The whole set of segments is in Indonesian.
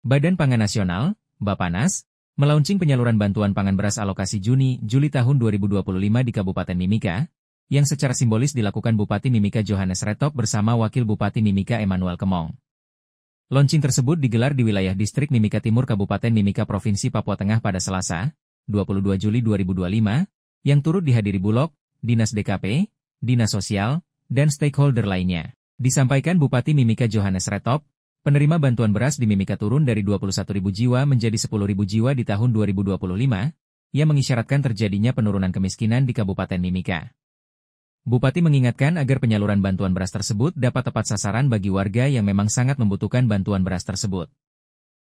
Badan Pangan Nasional, Bappenas, melaunching penyaluran bantuan pangan beras alokasi Juni-Juli tahun 2025 di Kabupaten Mimika, yang secara simbolis dilakukan Bupati Mimika Johannes Retop bersama Wakil Bupati Mimika Emmanuel Kemong. Launching tersebut digelar di wilayah Distrik Mimika Timur Kabupaten Mimika Provinsi Papua Tengah pada Selasa, 22 Juli 2025, yang turut dihadiri Bulog, Dinas DKP, Dinas Sosial, dan stakeholder lainnya. Disampaikan Bupati Mimika Johannes Retop, penerima bantuan beras di Mimika turun dari 21.000 jiwa menjadi 10.000 jiwa di tahun 2025, yang mengisyaratkan terjadinya penurunan kemiskinan di Kabupaten Mimika. Bupati mengingatkan agar penyaluran bantuan beras tersebut dapat tepat sasaran bagi warga yang memang sangat membutuhkan bantuan beras tersebut.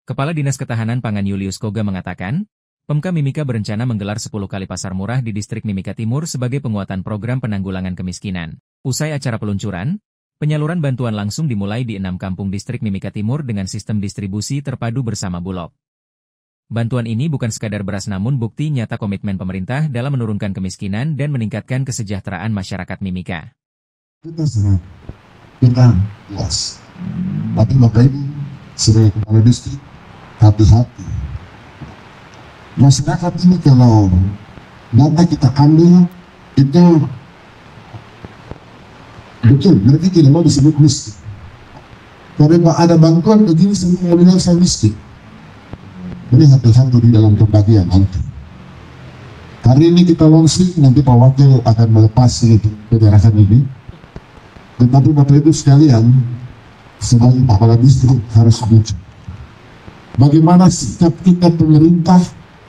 Kepala Dinas Ketahanan Pangan Julius Koga mengatakan, Pemka Mimika berencana menggelar 10 kali pasar murah di Distrik Mimika Timur sebagai penguatan program penanggulangan kemiskinan. Usai acara peluncuran, penyaluran bantuan langsung dimulai di 6 kampung Distrik Mimika Timur dengan sistem distribusi terpadu bersama Bulog. Bantuan ini bukan sekadar beras namun bukti nyata komitmen pemerintah dalam menurunkan kemiskinan dan meningkatkan kesejahteraan masyarakat Mimika. Kita puas. Tapi Bapak Ibu, sebagai kepala distrik, hati-hati. Masyarakat ini kalau data kita ambil, itu betul, mereka tidak mau disebut miskin. Kalau ada bantuan begini semua bilang saya miskin. Ini satu-satu di dalam pembagian nanti. Hari ini kita launching, nanti Pak Wakil akan melepas penjelasan ini. Tetapi Bapak Ibu sekalian, sebagai kepala distrik harus muncul. Bagaimana sikap kita pemerintah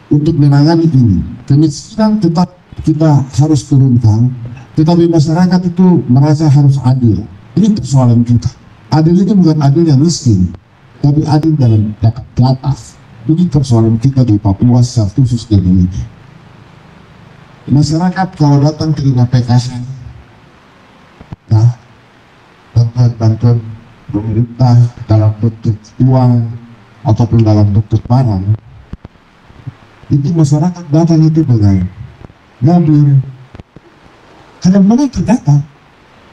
untuk menangani ini? Kemiskinan tetap kita harus turunkan, tetapi masyarakat itu merasa harus adil. Ini persoalan kita. Adil itu bukan adil yang miskin, tapi adil dalam batas. Ini persoalan kita di Papua, secara khusus di Mimika. Masyarakat kalau datang ke PKS, nah, bantuan pemerintah dalam bentuk uang ataupun dalam bentuk barang, itu masyarakat datang itu dengan mobil. Karena mereka datang,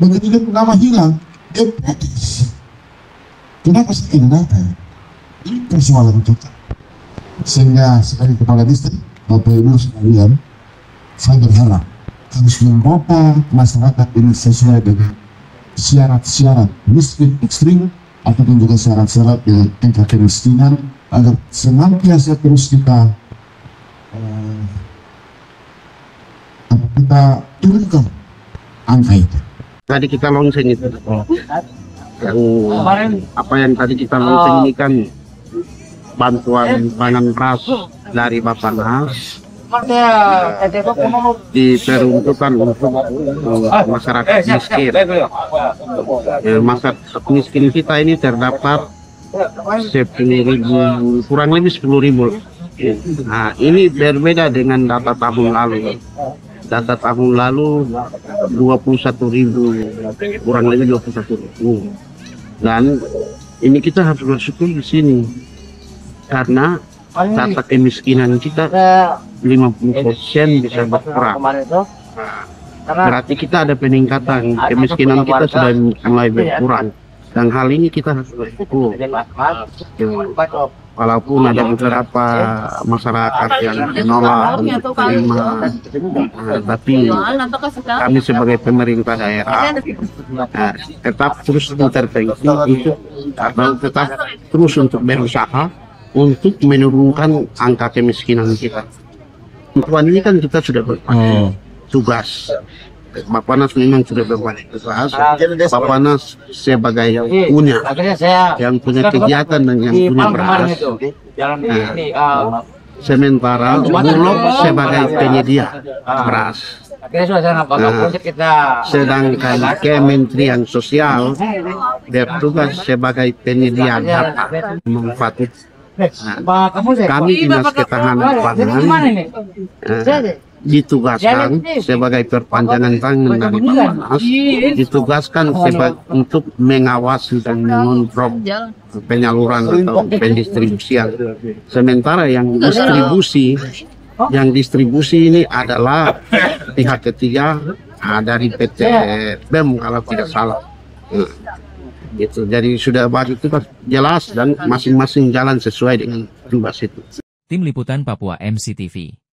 begitu dia nama hilang, dia protes. Kenapa saya tidak datang? Ini persoalan kita. Sehingga sebagai kepala distrik, Bapak Ibu sekalian, saya berharap harus membawa masyarakat ini sesuai dengan syarat-syarat miskin ekstrim ataupun juga syarat-syarat dengan tingkat kemiskinan agar senantiasa terus kita turunkan angka itu. Tadi kita launching itu, yang tadi kita launching ini kan bantuan pangan beras dari Bappenas diperuntukkan untuk masyarakat miskin. Masyarakat miskin kita ini terdaftar 10.000, kurang lebih 10.000. Nah, ini berbeda dengan data tahun lalu. Data tahun lalu 21.000, kurang lebih 21.000. Dan ini kita harus bersyukur di sini. Karena data kemiskinan kita 50% bisa berkurang. Berarti kita ada peningkatan, kemiskinan kita sudah mulai berkurang. Dan hal ini kita harus bersyukur. Walaupun ada beberapa masyarakat yang menolak untuk terima, tapi kami sebagai pemerintah daerah tetap terus intervensi atau tetap terus untuk berusaha untuk menurunkan angka kemiskinan kita. Bantuan ini kan kita sudah berbanyak tugas. Bappenas memang sudah berbanyak tugas. Bappenas sebagai yang punya kegiatan dan yang punya beras. Sementara Bulog sebagai penyedia beras. Sedangkan Kementerian Sosial bertugas sebagai penyedia data manfaat. Kami Dinas Ketahanan Pangan ditugaskan sebagai perpanjangan tangan dari Bappenas, ditugaskan untuk mengawasi dan mengontrol penyaluran atau pendistribusian. Sementara yang distribusi ini adalah pihak ketiga dari PT BEM kalau tidak salah. Gitu. Jadi sudah bagi itu jelas dan masing-masing jalan sesuai dengan tugas itu. Tim Liputan Papua MCTV.